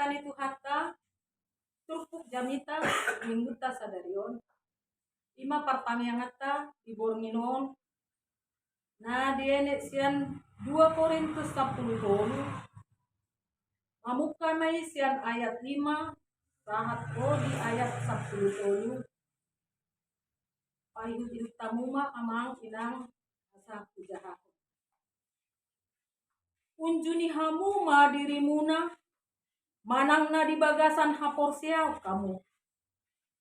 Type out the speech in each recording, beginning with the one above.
tani tu hatta turpuk jamita mingguta sadarion. Ima pertanyaan ibornginon. Nah diene sian 2 Korintus 10 mamuka mai sian ayat 5 sahat di ayat 10 pahidu hidup tamuma amang inang asa pujaha. Unjuni hamuma dirimuna manangna di bagasan haporsia kamu.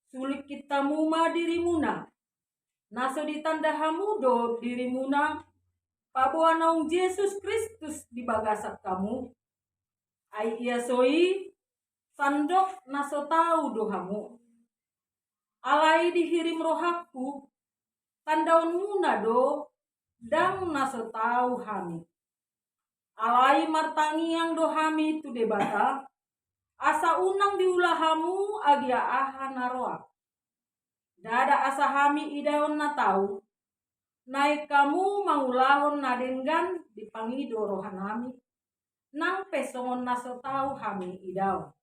Sulik kita muma dirimuna naso ditanda hamudo dirimuna pabuana Yesus Kristus di bagasak kamu. Ai ia soi sandok naso tau dohamu. Alai dihirim rohaku tandaun muna do dang naso tau hami. Alai martangiang dohami tu debata asa unang diulahamu agia aha naroa. Dada asa hami idaon na tau naik kamu mangulahon nadenggan dipangido rohanami nang pesongon naso tau hami idaon.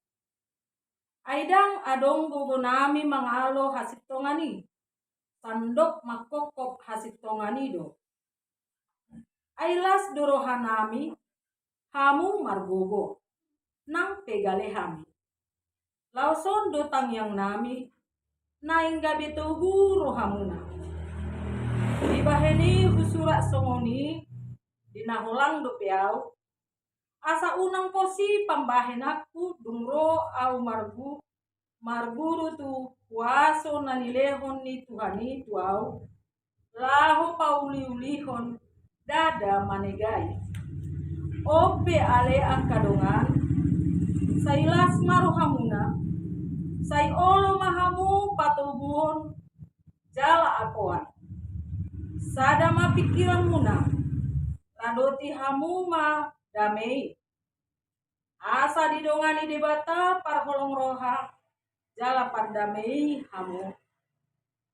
Aidang adong gogonami mangalo hasit tongani sandok makokop hasit tongani do. Ailas dorohanami hamu margogo nang pegale hami. Lauson do tangyang nami naing gabi tuhu rohamuna. Dibaheni husura songoni dinahulang do piau. Asa unang porsi pambahen aku dungro au marguru tu waso nanilehon ni Tuhani tuau. Laho pauli-ulihon dada manegai. Ope ale angkadongan sailas marohamuna sai olo mahamu patubuhon jala apoan sada mapikiran muna radoti hamu ma damei asa didongani debata parholong roha jala pardamei hamu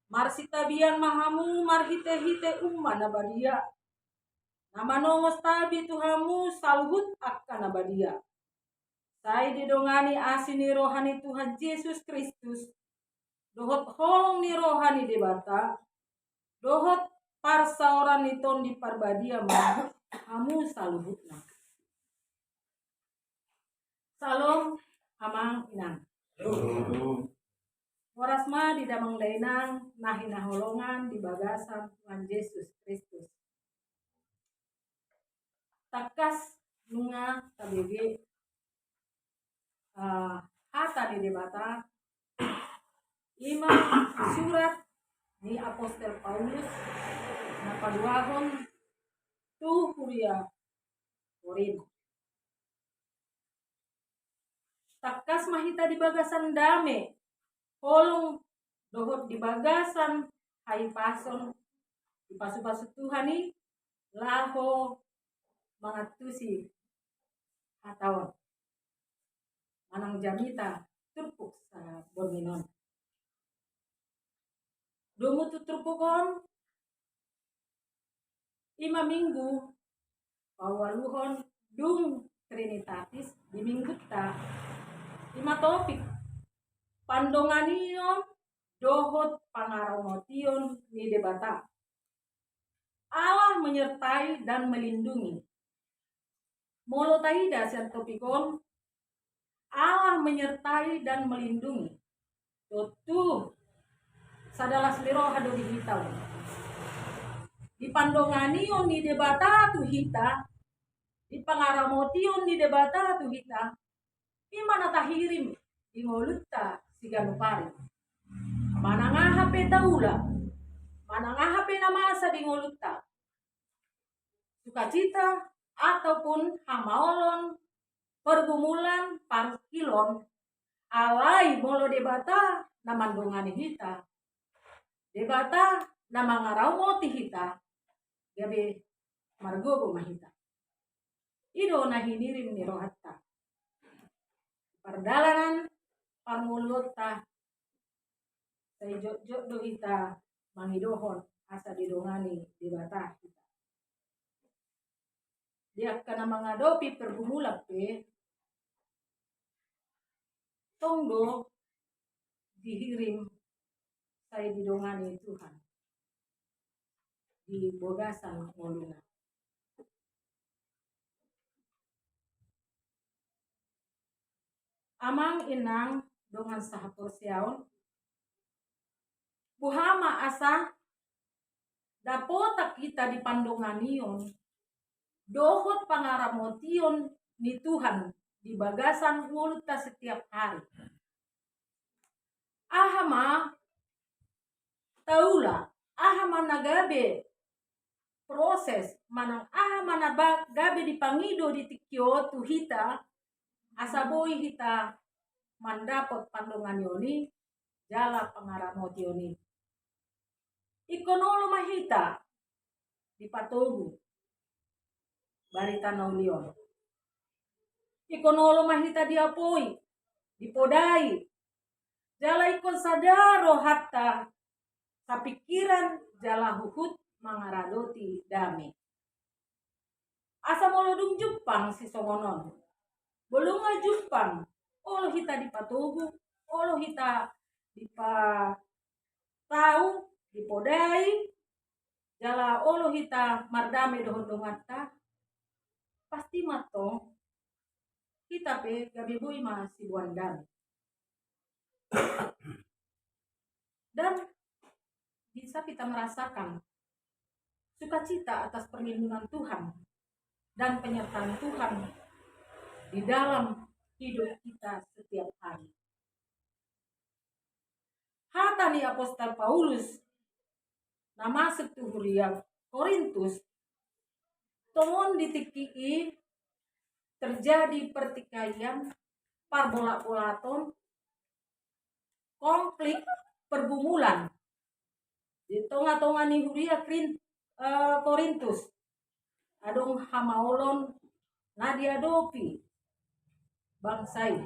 marsitabian mahamu marhite-hite nabadia namanongos tabi tuhamu salhut akka nabadia. Sai didongani asini rohani Tuhan Yesus Kristus. Dohot holong ni rohani debata. Dohot parsauran iton di parbadia ma hamu salhutna. Salom amang inang. Warasma di damang dainang nahina holongan di bagasan Tuhan Yesus Kristus. Takas nunga tabege hata di debata ima surat ni Apostel Paulus na paduahon tu huria Korin. Takas mahita di bagasan dame holong dohot di bagasan hai pason di pasu-pasu Tuhani laho mangatusi atau manang jamita turpuk sa borminon. Domo tu turpukon 5 minggu pawaluhon dung Trinitatis di minggu ta 5 topik pandonganion dohot pangaromotion ni debata. Allah menyertai dan melindungi. Molo taida sian topikon Allah menyertai dan melindungi. Tutu sadalas liroha do dihitau. Dipandonganion ni debata tu hita. Dipangaramotion ni debata tu hita. Imana tahirim ingolutta siganupari. Manangahape taula. Manangahape namasa dingolutta. Sukacita ataupun hamaolon pergumulan parkilon alai molo debata namandongani hita. Debata namangarawmoti hita. Gabe margogo mahita. Ido nahinirim ni rohatta. Pardalanan pangulota say jok-jok do hita mangidohon asa didongani debata hita. Dia kana mangadopi pergumulan pe tongdo dihirim saya didongani Tuhan di bogasan ngoluna. Amang inang dongan sahapor siaon buhama asa dapota kita di pandonganion dohot pangaramotion ni Tuhan di bagasan multa setiap hari. Ahama taula, ahama nagabe proses manang ahama nagabe di pangido di tikyo tu hita asaboi hita mandapot pandonganioni jala pangaramotioni. Ikonolo mahita di patogu barita naulion. Ikonolo mahita di apoi, di podai. Jala ikon sadaro hatta sapikiran jala hukut mangaradoti dame. Asa molodung Jepang si songonon. Bolonga Jepang. Olo hita di patogu, olo hita di tau, di podai. Jala olo hita mardame dohon dongata. Pasti matong kita pe gabi bui masih buandam. Dan bisa kita merasakan sukacita atas perlindungan Tuhan dan penyertaan Tuhan di dalam hidup kita setiap hari. Hata ni Apostol Paulus nama setuhuria Korintus tomon ditikii terjadi pertikaian, parbolak-bolaton, konflik, pergumulan di tengah-tengah ni huria Korintus. Adong hamaolon nadiadopi bangsai.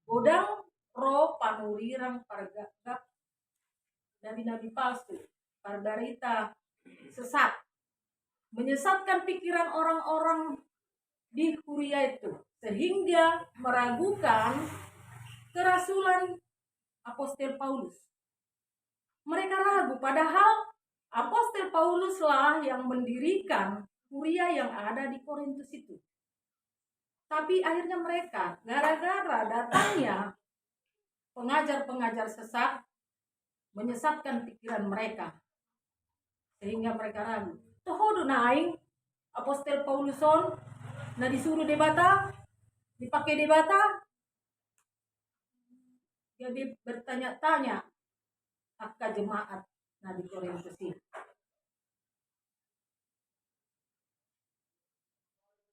Godang ro panulirang pargagap nabi-nabi palsu, pardarita sesat. Menyesatkan pikiran orang-orang di huria itu sehingga meragukan kerasulan Apostol Paulus. Mereka ragu padahal Apostol Pauluslah yang mendirikan huria yang ada di Korintus itu. Tapi akhirnya mereka gara-gara datangnya pengajar-pengajar sesat menyesatkan pikiran mereka sehingga mereka ragu. Tohodo naing Apostol Pauluson na disuruh debata, dipakai debata, jadi bertanya-tanya akka jemaat na di Korintus ini.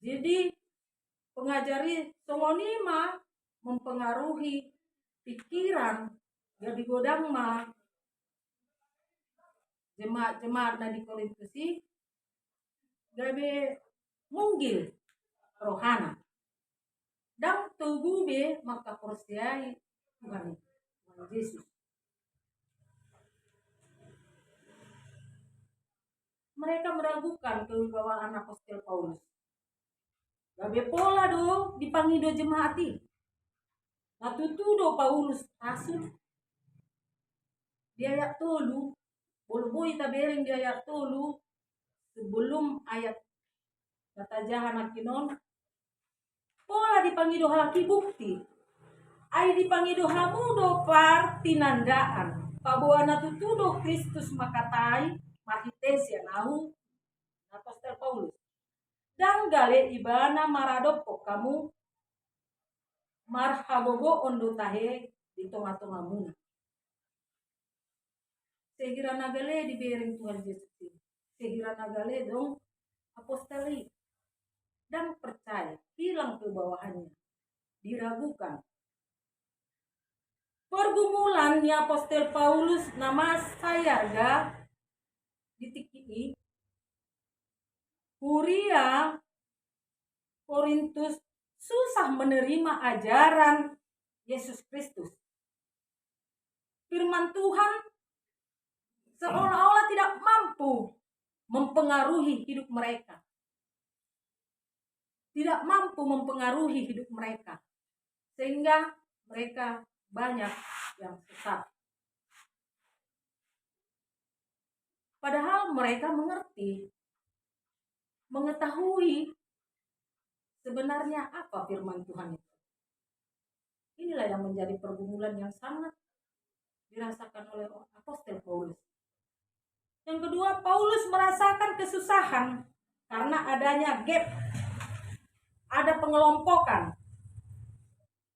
Jadi pengajari songonima mempengaruhi pikiran jadi godang ma jemaat-jemaat na di Korintus ini gabe munggil rohana dan tubuh be maka percayai Tuhan Yesus. Mereka meragukan kewibawaan Apostol Paulus. Gabe pola do dipangido jemaati. Natutudo Paulus rasul. Dia ayat tolu, bolboi tabereng dia ayat tolu sebelum ayat kata jahan kinon. Pola dipangido halaki bukti. Ai dipangido hamudo par tinandaan. Pabuana tutudo Kristus makatai mahitesia nahu Apostol Paulus. Dan gale ibana maradopo kamu marhabogo ondo tahe di tengah-tengah muna. Sehira nagale di bereng Tuhan Yesus. Sehira nagale dong apostoli dan percaya hilang kebawahannya, diragukan. Pergumulan ni Apostol Paulus nama sayarga ditikii huria Korintus susah menerima ajaran Yesus Kristus. Firman Tuhan seolah-olah tidak mampu mempengaruhi hidup mereka. Tidak mampu mempengaruhi hidup mereka. Sehingga mereka banyak yang sesat. Padahal mereka mengetahui sebenarnya apa firman Tuhan itu. Inilah yang menjadi pergumulan yang sangat dirasakan oleh Apostel Paulus. Yang kedua, Paulus merasakan kesusahan karena adanya gap, ada pengelompokan.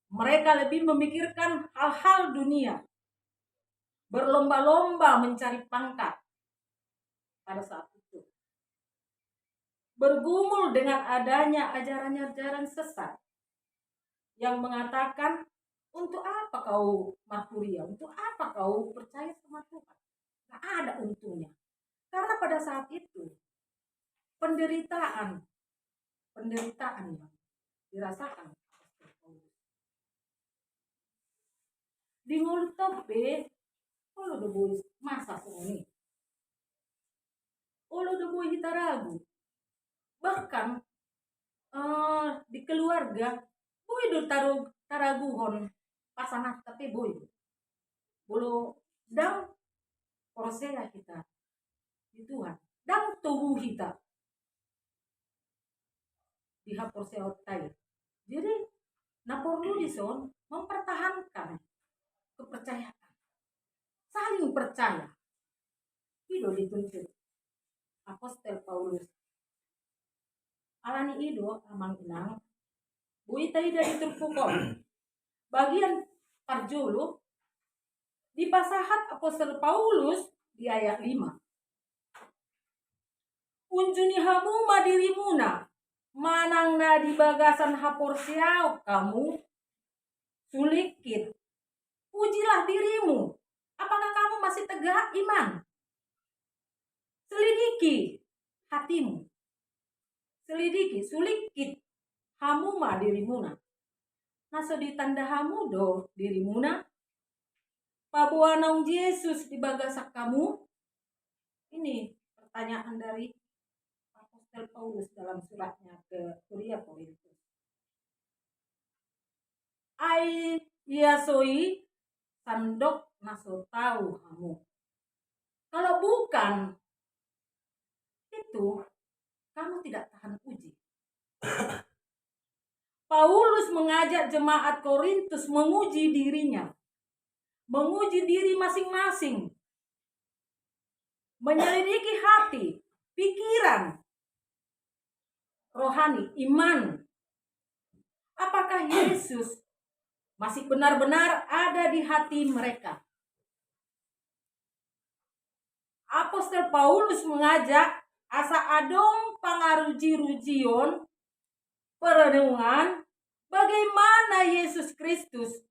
Mereka lebih memikirkan hal-hal dunia, berlomba-lomba mencari pangkat pada saat itu. Bergumul dengan adanya ajaran-ajaran sesat yang mengatakan, untuk apa kau marturia? Untuk apa kau percaya sama Tuhan? Gak ada untungnya. Karena pada saat itu penderitaan yang dirasakan di mulut tope, kalau udah boleh masa ini, kalau udah boleh kita ragu, bahkan di keluarga, boy do taraguhon pasangan tapi boy, bolo dang prosesnya kita di Tuhan, dang tubuh kita dihapus seotai. Jadi, perlu dison mempertahankan kepercayaan, saling percaya. Itu dituntut Apostel Paulus. Alani ido amang inang, buita ida diturpukon. Bagian parjulu di pasahat Apostel Paulus di ayat 5. Unjuni hamu madirimuna, manang na di bagasan hapor siau kamu sulikit. Ujilah dirimu, apakah kamu masih tegak iman? Selidiki hatimu, selidiki sulikit hamuma dirimuna. Naso ditanda hamu do dirimuna, pabuanong Yesus di bagasak kamu. Ini pertanyaan dari Apostel Paulus dalam suratnya ke Kuria Korintus. Ai yasoi sandok naso tahu kamu. Kalau bukan itu, kamu tidak tahan uji. Paulus mengajak jemaat Korintus menguji dirinya, menguji diri masing-masing, menyelidiki hati, pikiran, rohani, iman. Apakah Yesus masih benar-benar ada di hati mereka? Apostel Paulus mengajak asa adong pangaruji-rujion perenungan bagaimana Yesus Kristus,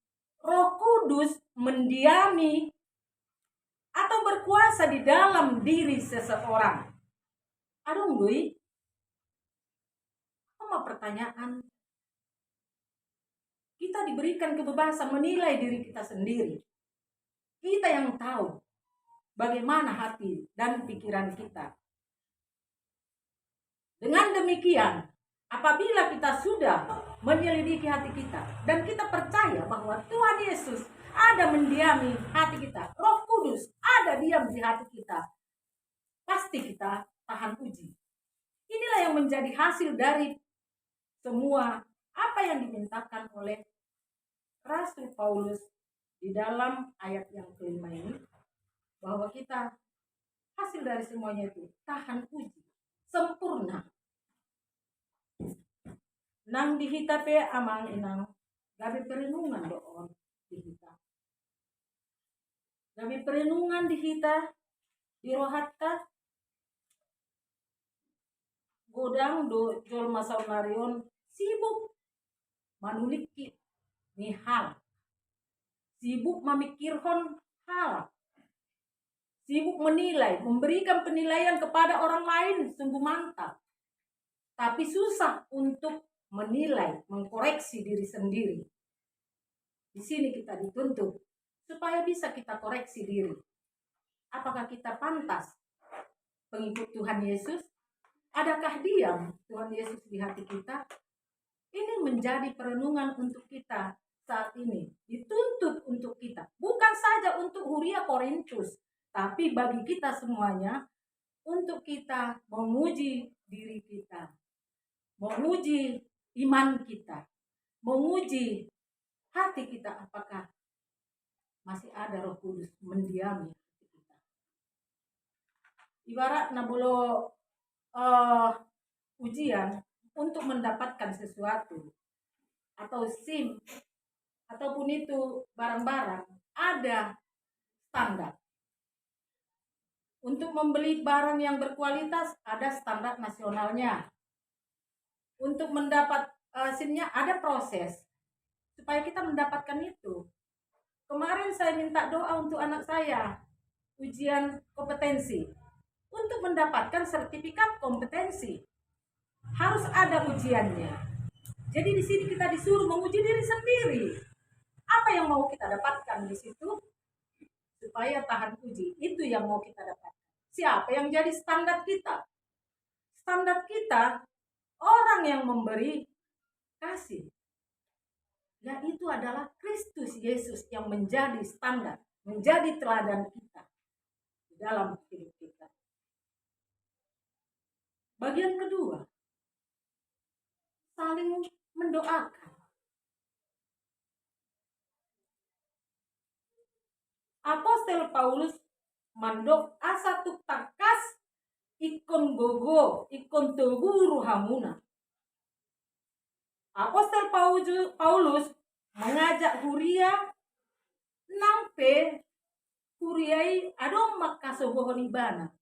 Roh Kudus mendiami atau berkuasa di dalam diri seseorang. Adong doi, apa pertanyaan? Kita diberikan kebebasan menilai diri kita sendiri. Kita yang tahu bagaimana hati dan pikiran kita. Dengan demikian, apabila kita sudah menyelidiki hati kita dan kita percaya bahwa Tuhan Yesus ada mendiami hati kita, Roh Kudus ada diam di hati kita, pasti kita tahan uji. Inilah yang menjadi hasil dari semua apa yang dimintakan oleh Rasul Paulus di dalam ayat yang kelima ini, bahwa kita hasil dari semuanya itu tahan uji sempurna. Nang dihita pe amang inang gabi perenungan doon dihita. Gabi perenungan dihita di rohatta godang do jol masaunarion sibuk manuliki ni hal. Sibuk memikirkan hal. Sibuk menilai, memberikan penilaian kepada orang lain sungguh mantap. Tapi susah untuk menilai, mengkoreksi diri sendiri. Di sini kita dituntut supaya bisa kita koreksi diri. Apakah kita pantas pengikut Tuhan Yesus? Adakah diam Tuhan Yesus di hati kita? Ini menjadi perenungan untuk kita saat ini di dituntut untuk kita. Bukan saja untuk Huria Korintus, tapi bagi kita semuanya, untuk kita menguji diri kita, menguji iman kita, menguji hati kita, apakah masih ada Roh Kudus mendiami hati kita. Ibarat nabolo ujian untuk mendapatkan sesuatu atau SIM ataupun itu barang-barang, ada standar. Untuk membeli barang yang berkualitas ada standar nasionalnya. Untuk mendapat SIM-nya ada proses supaya kita mendapatkan itu. Kemarin saya minta doa untuk anak saya, ujian kompetensi. Untuk mendapatkan sertifikat kompetensi harus ada ujiannya. Jadi di sini kita disuruh menguji diri sendiri. Apa yang mau kita dapatkan di situ supaya tahan uji? Itu yang mau kita dapatkan. Siapa yang jadi standar kita? Standar kita orang yang memberi kasih. Dan itu adalah Kristus Yesus yang menjadi standar, menjadi teladan kita di dalam hidup kita. Bagian kedua, saling mendoakan. Apostel Paulus mandok asa tuk takas ikon gogo ikon teguru hamuna. Apostel Paulus mengajak Huria nampe Huriai adong makasobohon ibana.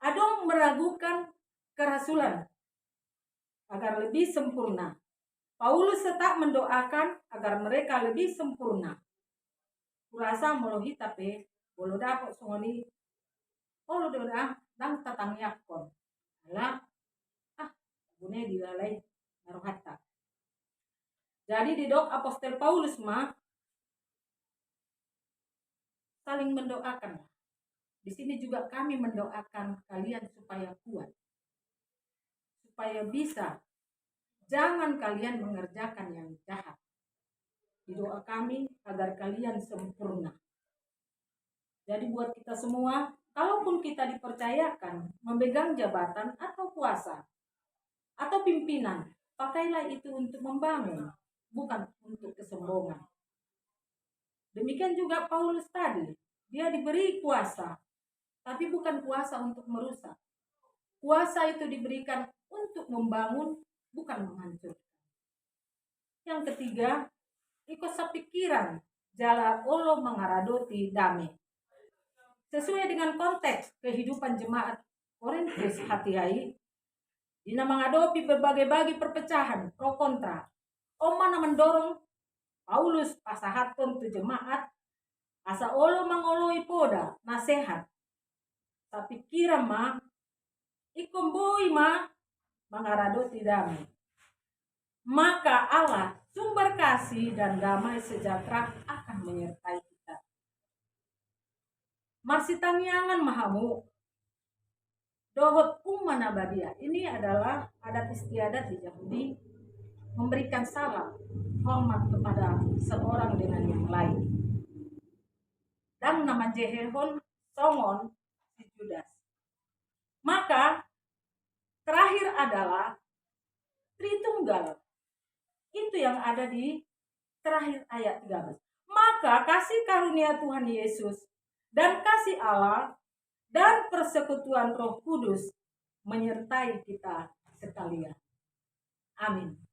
Adong meragukan kerasulan agar lebih sempurna. Paulus tetap mendoakan agar mereka lebih sempurna. Kurasa melohi tapi bolo dapat songoni olo doa dang tatang yakon. Alah bune dilalai narohatta. Jadi di dok Apostel Paulus mah saling mendoakan. Di sini juga kami mendoakan kalian supaya kuat. Supaya bisa. Jangan kalian mengerjakan yang jahat. Di doa kami agar kalian sempurna. Jadi buat kita semua, kalaupun kita dipercayakan memegang jabatan atau kuasa atau pimpinan, pakailah itu untuk membangun, bukan untuk kesombongan. Demikian juga Paulus tadi, dia diberi kuasa, tapi bukan kuasa untuk merusak. Kuasa itu diberikan untuk membangun, bukan menghancurkan. Yang ketiga, ikut sepikiran, jala olo mengaradoti damai. Sesuai dengan konteks kehidupan jemaat Korintus hati-hati, dina menghadapi berbagai perpecahan pro kontra. Oma mendorong Paulus pasahaton tu jemaat asa olo mangoloi poda nasehat. Tapi kira ma ikomboi ma mengaradoti damai. Maka Allah sumber kasih dan damai sejahtera akan menyertai kita. Marsitanyangan mahamu dohot umman abadia. Ini adalah adat istiadat di Yahudi, memberikan salam hormat kepada seorang dengan yang lain. Dan nama Jehehon songon si Judas. Maka terakhir adalah Tritunggal. Itu yang ada di terakhir ayat 13. Maka kasih karunia Tuhan Yesus dan kasih Allah dan persekutuan Roh Kudus menyertai kita sekalian. Amin.